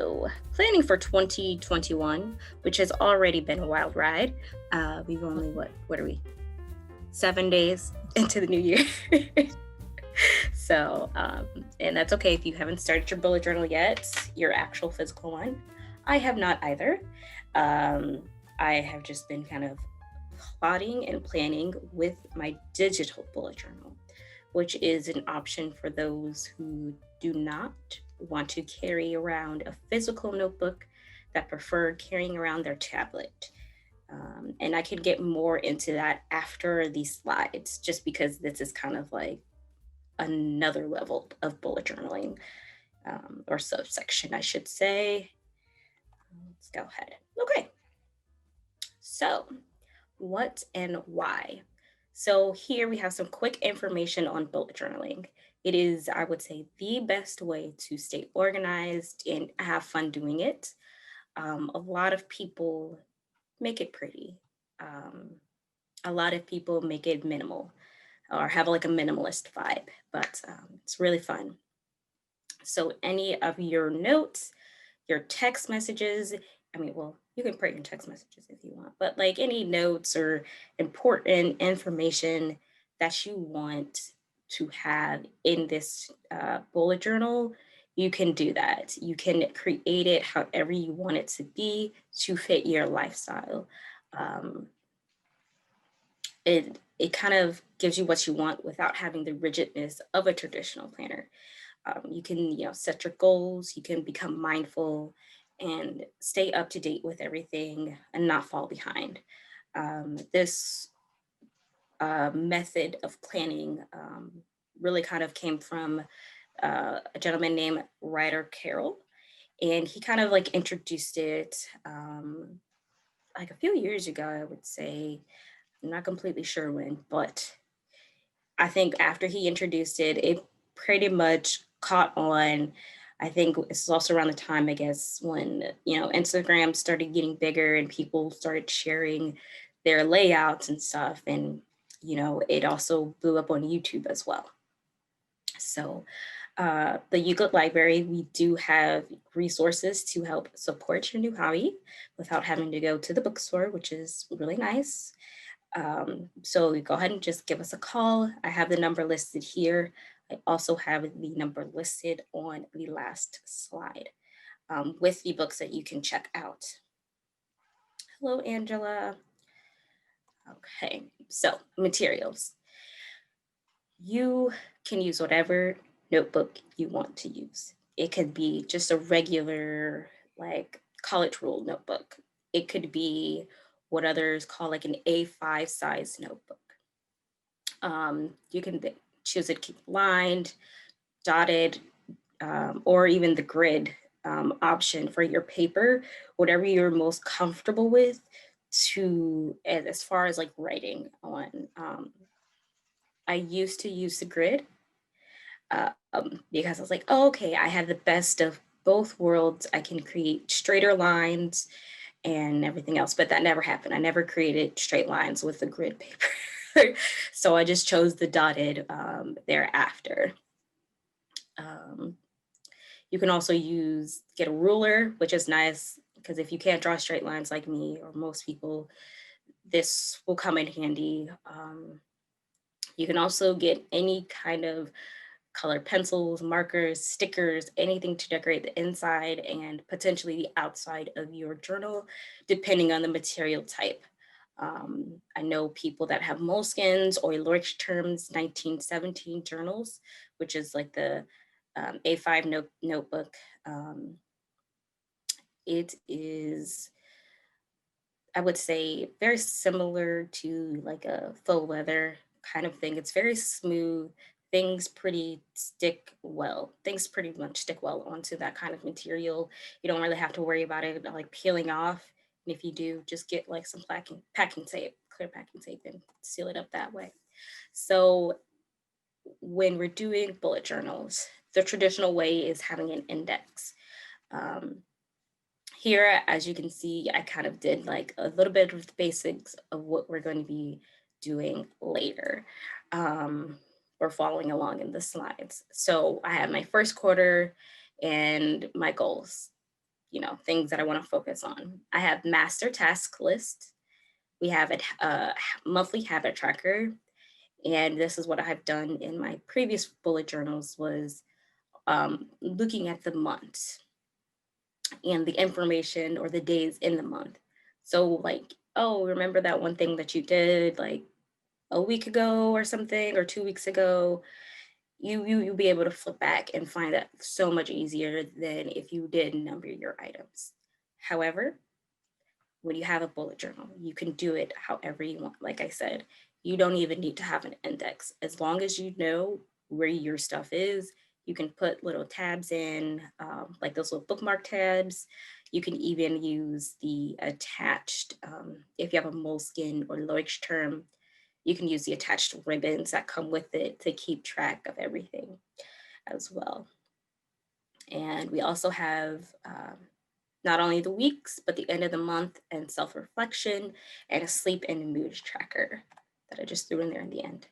So, planning for 2021, which has already been a wild ride. We've only, what are we, 7 days into the new year. And that's okay if you haven't started your bullet journal yet, your actual physical one. I have not either. I have just been kind of plotting and planning with my digital bullet journal, which is an option for those who do not want to carry around a physical notebook, that prefer carrying around their tablet. And I can get more into that after these slides, just because this is kind of like another level of bullet journaling, or subsection, I should say. Let's go ahead. Okay, so what and why? So here we have some quick information on bullet journaling. It is, I would say, the best way to stay organized and have fun doing it. A lot of people make it pretty. Um, a lot of people make it minimal or have like a minimalist vibe, but it's really fun. So any of your notes, your text messages, I mean, well, you can print your text messages if you want, but like any notes or important information that you want to have in this bullet journal, you can do that. You can create it however you want it to be to fit your lifestyle. Um, it kind of gives you what you want without having the rigidness of a traditional planner. You can, set your goals, you can become mindful and stay up to date with everything and not fall behind. This method of planning really kind of came from a gentleman named Ryder Carroll, and he kind of like introduced it like a few years ago, I would say. I'm not completely sure when, but I think after he introduced it, it pretty much caught on. I think it's also around the time, I guess, when, Instagram started getting bigger and people started sharing their layouts and stuff. And, it also blew up on YouTube as well. So, the Euclid Library, we do have resources to help support your new hobby without having to go to the bookstore, which is really nice. So go ahead and just give us a call. I have the number listed here. I also have the number listed on the last slide, with the books that you can check out. Hello, Angela. Okay, so materials. You can use whatever notebook you want to use. It could be just a regular, like, college rule notebook. It could be what others call like an A5 size notebook. You can choose it lined, dotted, or even the grid option for your paper, whatever you're most comfortable with, to as far as like writing on. I used to use the grid, because I was like, oh, okay, I have the best of both worlds. I can create straighter lines and everything else, but that never happened. I never created straight lines with the grid paper. So I just chose the dotted thereafter. Um, you can also get a ruler, which is nice because if you can't draw straight lines like me or most people, this will come in handy. You can also get any kind of colored pencils, markers, stickers, anything to decorate the inside and potentially the outside of your journal, depending on the material type. I know people that have Moleskines or Leuchtturm's 1917 journals, which is like the A5 notebook. Um, it is, I would say, very similar to like a faux leather kind of thing. It's very smooth. Things pretty much stick well onto that kind of material. You don't really have to worry about it like peeling off. And if you do, just get like some packing tape, clear packing tape, and seal it up that way. So when we're doing bullet journals, the traditional way is having an index. Um, Here, as you can see, I kind of did like a little bit of the basics of what we're going to be doing later. Um, we're following along in the slides. So I have my first quarter and my goals. things that I want to focus on. I have master task list. We have a monthly habit tracker. And this is what I have done in my previous bullet journals was looking at the months and the information or the days in the month. So like, oh, remember that one thing that you did like a week ago or something, or 2 weeks ago? You'll be able to flip back and find that so much easier than if you did number your items. However, when you have a bullet journal, you can do it however you want. Like I said, you don't even need to have an index. As long as you know where your stuff is, you can put little tabs in, like those little bookmark tabs. You can even use the attached, if you have a moleskin or Leuchtturm, you can use the attached ribbons that come with it to keep track of everything as well. And we also have not only the weeks, but the end of the month and self-reflection and a sleep and mood tracker that I just threw in there in the end.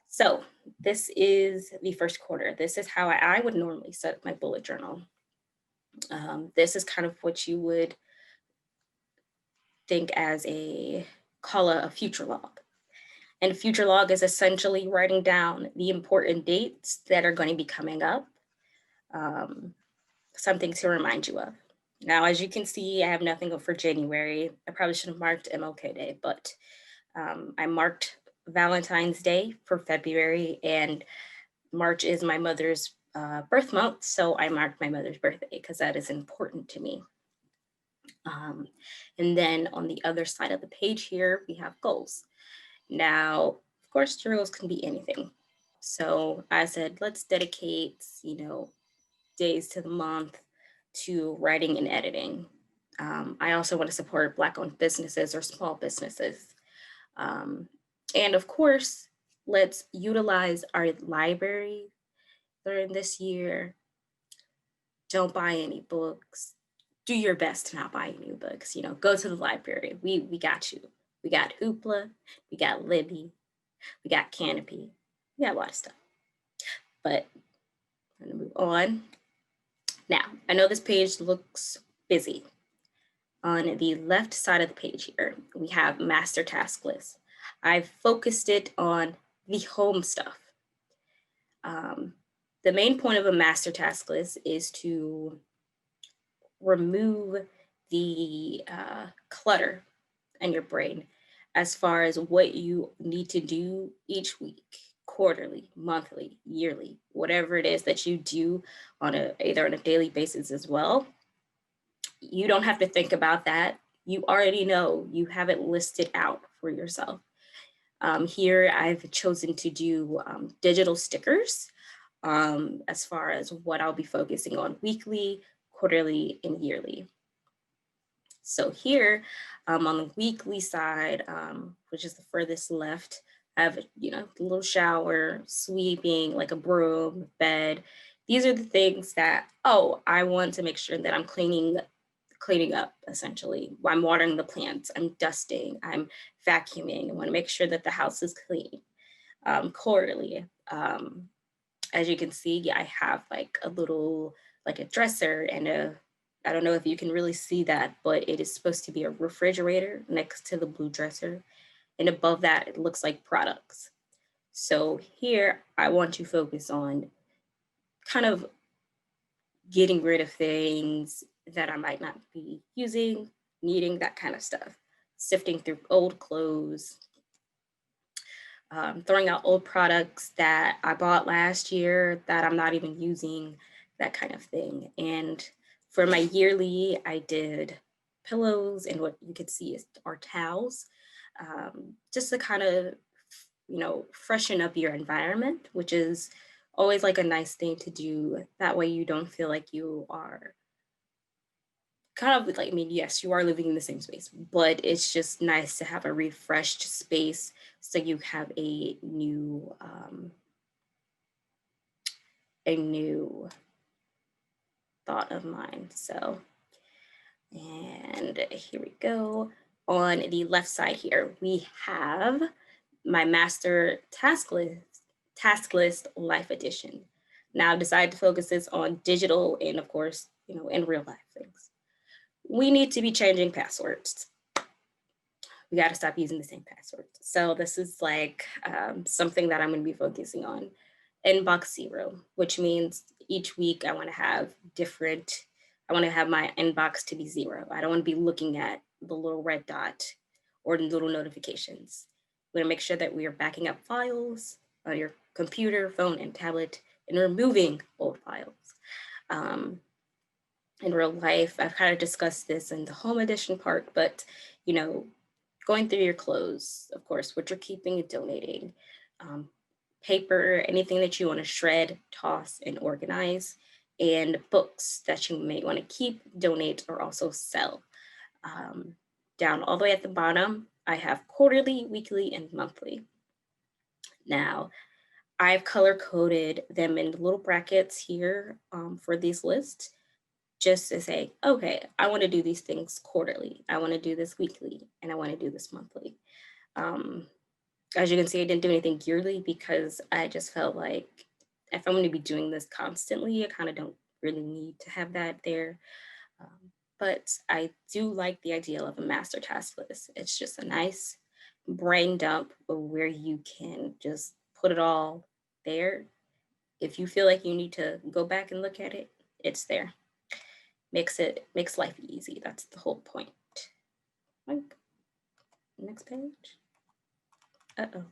So this is the first quarter. This is how I would normally set up my bullet journal. This is kind of what you would think as call a future log. And future log is essentially writing down the important dates that are going to be coming up, something to remind you of. Now, as you can see, I have nothing for January. I probably should have marked MLK Day, but I marked Valentine's Day for February, and March is my mother's birth month, so I marked my mother's birthday because that is important to me. And then on the other side of the page here, we have goals. Now, of course, your goals can be anything. So I said, let's dedicate, days to the month to writing and editing. I also want to support Black-owned businesses or small businesses. And of course, let's utilize our library during this year. Don't buy any books. Do your best to not buy any books. Go to the library. We got you. We got Hoopla. We got Libby. We got Canopy. We got a lot of stuff. But I'm going to move on. Now, I know this page looks busy. On the left side of the page here, we have master task list. I've focused it on the home stuff. The main point of a master task list is to remove the clutter in your brain as far as what you need to do each week, quarterly, monthly, yearly, whatever it is that you do either on a daily basis as well. You don't have to think about that. You already know, you have it listed out for yourself. Here I've chosen to do digital stickers as far as what I'll be focusing on weekly, quarterly, and yearly. So here on the weekly side, which is the furthest left, I have, a little shower, sweeping, like a broom, bed. These are the things that, I want to make sure that I'm cleaning up, essentially. I'm watering the plants, I'm dusting, I'm vacuuming. I want to make sure that the house is clean. Quarterly, as you can see, I have like a dresser and I don't know if you can really see that, but it is supposed to be a refrigerator next to the blue dresser. And above that, it looks like products. So here I want to focus on kind of getting rid of things that I might not be using, needing, that kind of stuff. Sifting through old clothes, throwing out old products that I bought last year that I'm not even using, that kind of thing. And for my yearly, I did pillows, and what you can see is our towels, just to kind of, freshen up your environment, which is always like a nice thing to do. That way you don't feel like you are kind of like, yes, you are living in the same space, but it's just nice to have a refreshed space so you have a new thought of mine. So, and here we go. On the left side here, we have my master task list life edition. Now I've decided to focus this on digital and of course, in real life things. We need to be changing passwords. We got to stop using the same password. So this is like something that I'm going to be focusing on. Inbox zero, which means each week I want to have different, I want to have my inbox to be zero. I don't want to be looking at the little red dot or the little notifications. We're going to make sure that we are backing up files on your computer, phone, and tablet, and removing old files. In real life, I've kind of discussed this in the home edition part, but going through your clothes, of course, what you're keeping and donating, paper, anything that you want to shred, toss, and organize, and books that you may want to keep, donate, or also sell. Down all the way at the bottom, I have quarterly, weekly, and monthly. Now, I've color coded them in little brackets here for these lists, just to say, okay, I want to do these things quarterly, I want to do this weekly, and I want to do this monthly. As you can see, I didn't do anything yearly because I just felt like if I'm going to be doing this constantly, I kind of don't really need to have that there. But I do like the idea of a master task list. It's just a nice brain dump where you can just put it all there. If you feel like you need to go back and look at it, it's there. Makes life easy. That's the whole point. Like, next page. Uh-oh.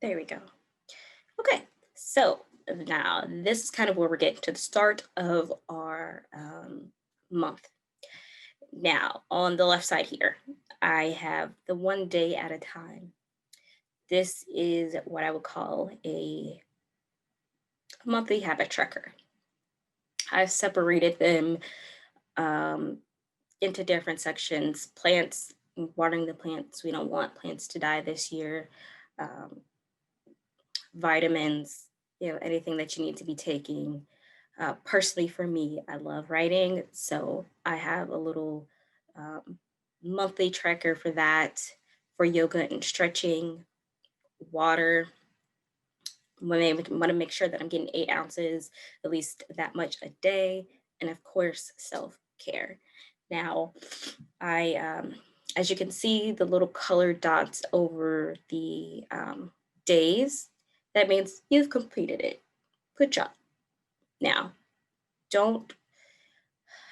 There we go. Okay, so now this is kind of where we're getting to the start of our month. Now, on the left side here, I have the 1 day at a time. This is what I would call a monthly habit tracker. I've separated them into different sections. Plants, watering the plants. We don't want plants to die this year. Vitamins, anything that you need to be taking. Personally, for me, I love writing. So I have a little monthly tracker for that, for yoga and stretching, water. I want to make sure that I'm getting 8 ounces, at least that much a day. And of course, self-care. Now, as you can see, the little colored dots over the days, that means you've completed it. Good job. Now,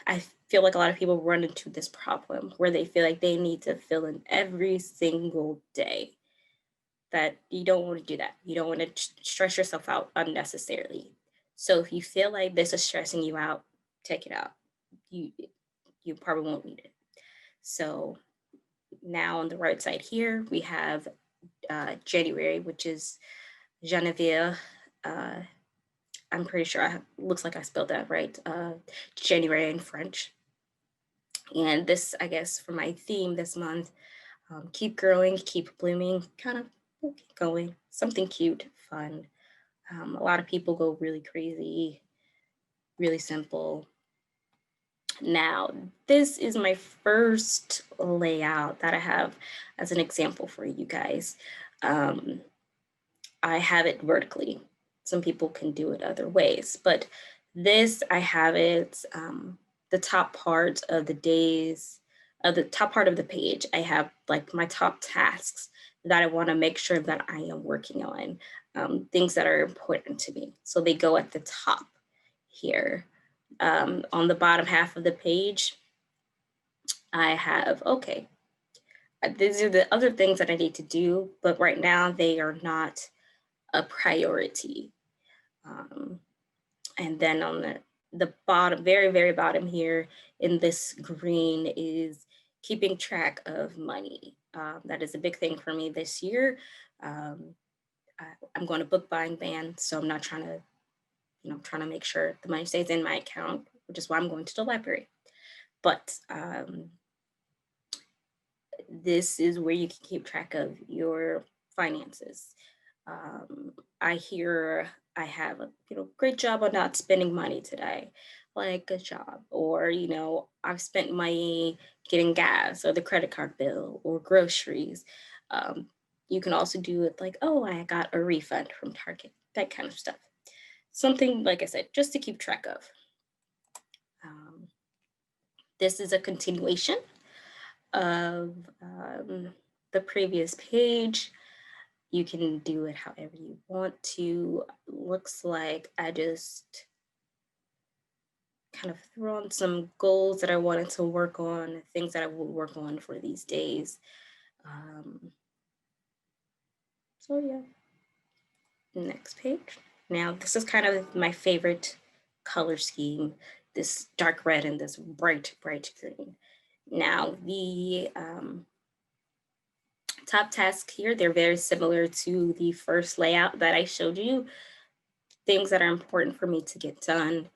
I feel like a lot of people run into this problem where they feel like they need to fill in every single day. That you don't want to do that. You don't want to stress yourself out unnecessarily. So if you feel like this is stressing you out, take it out. You probably won't need it. So now on the right side here, we have January, which is Genevieve. I'm pretty sure looks like I spelled that right. January in French. And this, I guess, for my theme this month, keep growing, keep blooming, kind of keep going. Something cute, fun. A lot of people go really crazy, really simple. Now, this is my first layout that I have as an example for you guys. I have it vertically. Some people can do it other ways, but this, I have it, the top part of the days, the top part of the page, I have like my top tasks that I want to make sure that I am working on, things that are important to me. So they go at the top here. On the bottom half of the page, I have, okay, these are the other things that I need to do, but right now they are not a priority. And then on the bottom, very, very bottom here in this green is keeping track of money. That is a big thing for me this year. I'm going to book buying ban, so I'm not trying to, trying to make sure the money stays in my account, which is why I'm going to the library. But this is where you can keep track of your finances. I hear I have a great job on not spending money today, like good job, or I've spent money getting gas or the credit card bill or groceries. You can also do it like, oh, I got a refund from Target, that kind of stuff. Something, like I said, just to keep track of. Um, this is a continuation of the previous page. You can do it however you want to. Looks like I just kind of threw on some goals that I wanted to work on, things that I will work on for these days. So yeah, next page. Now this is kind of my favorite color scheme, this dark red and this bright, bright green. Now the top tasks here, they're very similar to the first layout that I showed you. Things that are important for me to get done.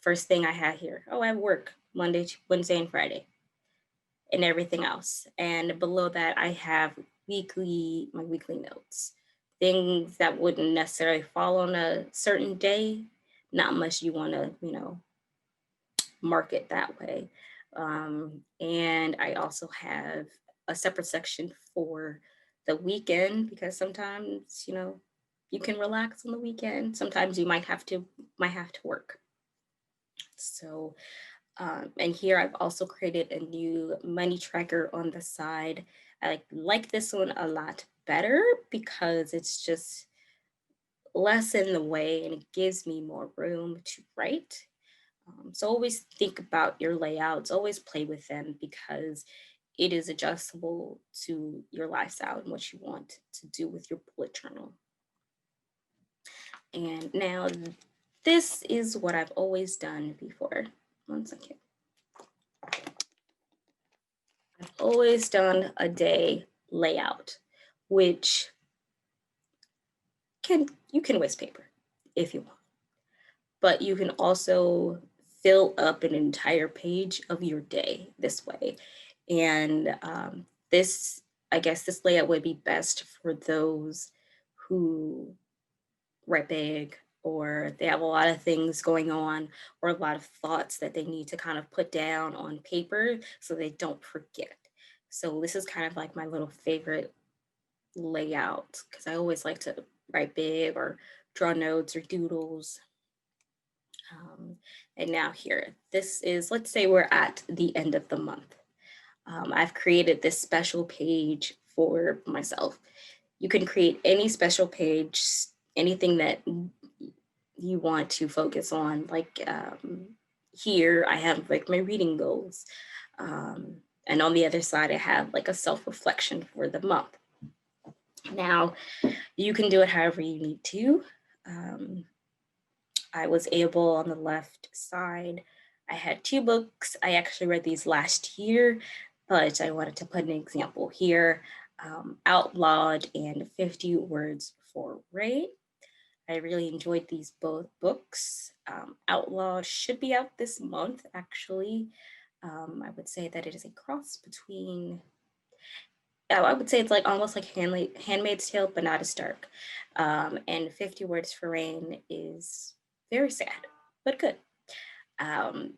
First thing I have here, oh, I have work Monday, Wednesday, and Friday, and everything else. And below that, I have my weekly notes, things that wouldn't necessarily fall on a certain day, not much you want to, mark it that way. And I also have a separate section for the weekend because sometimes, you can relax on the weekend. Sometimes you might have to work. So, and here I've also created a new money tracker on the side. I like this one a lot better because it's just less in the way and it gives me more room to write. So always think about your layouts, always play with them because it is adjustable to your lifestyle and what you want to do with your bullet journal. And now this is what I've always done before. One second. I've always done a day layout, which you can waste paper if you want, but you can also fill up an entire page of your day this way. And this, I guess, this layout would be best for those who write big or they have a lot of things going on or a lot of thoughts that they need to kind of put down on paper so they don't forget. So this is kind of like my little favorite layout because I always like to write big or draw notes or doodles. And now here, this is, let's say we're at the end of the month. I've created this special page for myself. You can create any special page, anything that you want to focus on. Like here, I have like my reading goals. And on the other side, I have like a self-reflection for the month. Now, you can do it however you need to. I was able on the left side, I had 2 books. I actually read these last year, but I wanted to put an example here. Outlawed and 50 Words for Ray. I really enjoyed these both books. Outlaw should be out this month, actually. I would say that it is a cross between, I would say it's like almost like Handmaid's Tale, but not as dark. And 50 Words for Rain is very sad, but good. Um,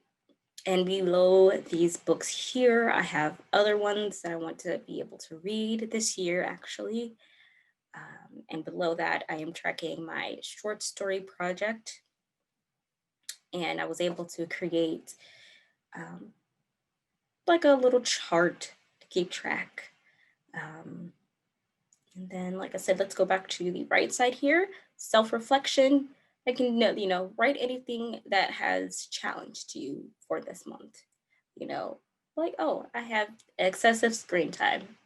and below these books here, I have other ones that I want to be able to read this year, actually. And below that, I am tracking my short story project. And I was able to create um, like a little chart to keep track. Um, and then, like I said, let's go back to the right side here, self-reflection. I can, write anything that has challenged you for this month. Like, oh, I have excessive screen time.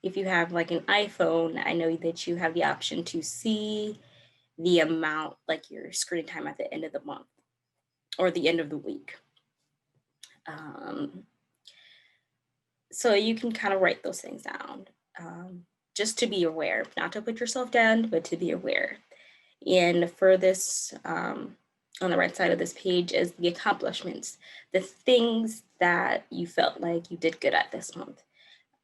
If you have like an iPhone, I know that you have the option to see the amount, like your screen time at the end of the month or the end of the week. So you can kind of write those things down just to be aware, not to put yourself down, but to be aware. And for this, on the right side of this page is the accomplishments, the things that you felt like you did good at this month.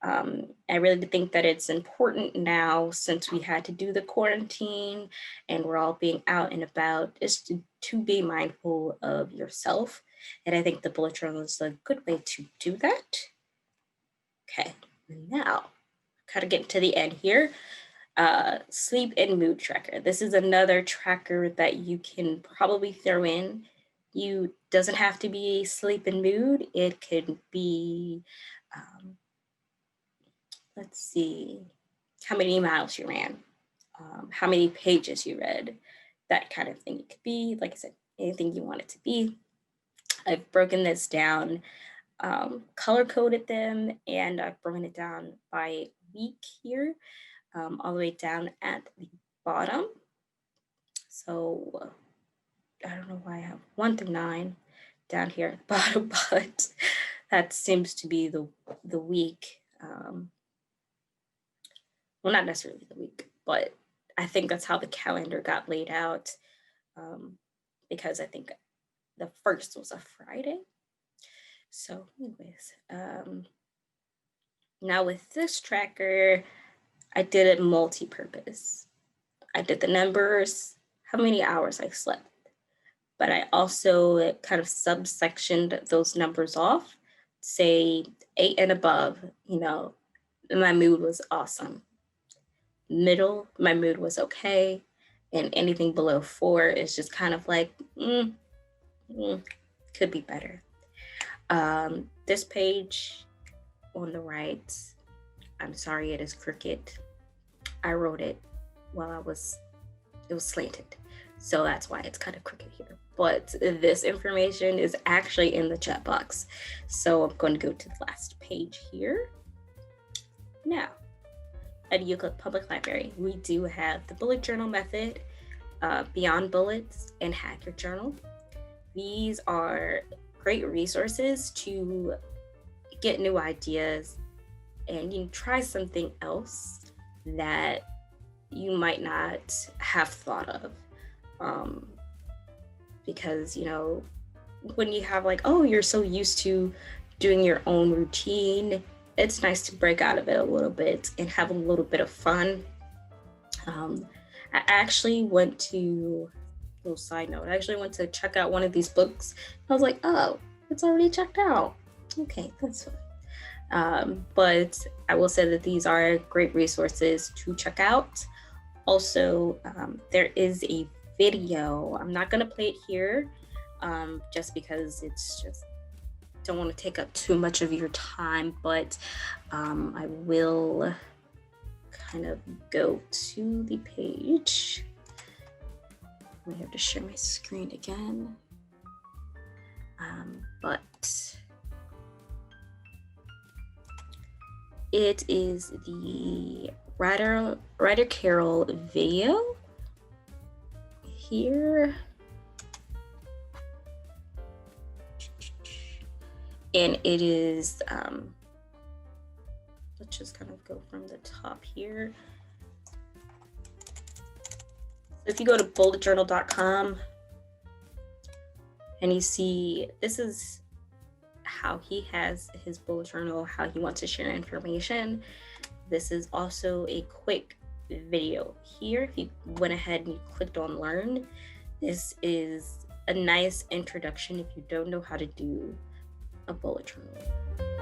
I really think that it's important now since we had to do the quarantine and we're all being out and about is to be mindful of yourself. And I think the bullet journal is a good way to do that. Okay, now kind of getting to the end here. Sleep and mood tracker. This is another tracker that you can probably throw in. You doesn't have to be sleep and mood. It could be, let's see, how many miles you ran, how many pages you read, that kind of thing. It could be, like I said, anything you want it to be. I've broken this down, color coded them, and I've broken it down by week here, all the way down at the bottom. So I don't know why I have 1 through 9 down here at the bottom, but that seems to be the week. Well, not necessarily the week, but I think that's how the calendar got laid out, because I think the first was a Friday. So anyways, now with this tracker, I did it multi-purpose. I did the numbers, how many hours I slept, but I also kind of subsectioned those numbers off. Say 8 and above, my mood was awesome. Middle, my mood was okay. And anything below 4 is just kind of like, could be better. This page on the right, I'm sorry, it is crooked. I wrote it while it was slanted. So that's why it's kind of crooked here. But this information is actually in the chat box. So I'm going to go to the last page here. Now, at Euclid Public Library, we do have the bullet journal method, Beyond Bullets, and Hack Your Journal. These are great resources to get new ideas and try something else that you might not have thought of. Because, when you have you're so used to doing your own routine, it's nice to break out of it a little bit and have a little bit of fun. I actually went to, little side note, I actually went to check out one of these books. I was like, oh, it's already checked out. Okay, that's fine. But I will say that these are great resources to check out. Also, there is a video. I'm not going to play it here, just because don't want to take up too much of your time, but I will kind of go to the page. I have to share my screen again, but it is the Ryder Carroll video here. And it is, let's just kind of go from the top here. So if you go to bulletjournal.com and you see, this is how he has his bullet journal, how he wants to share information. This is also a quick video here. If you went ahead and you clicked on learn, this is a nice introduction if you don't know how to do a bullet journal.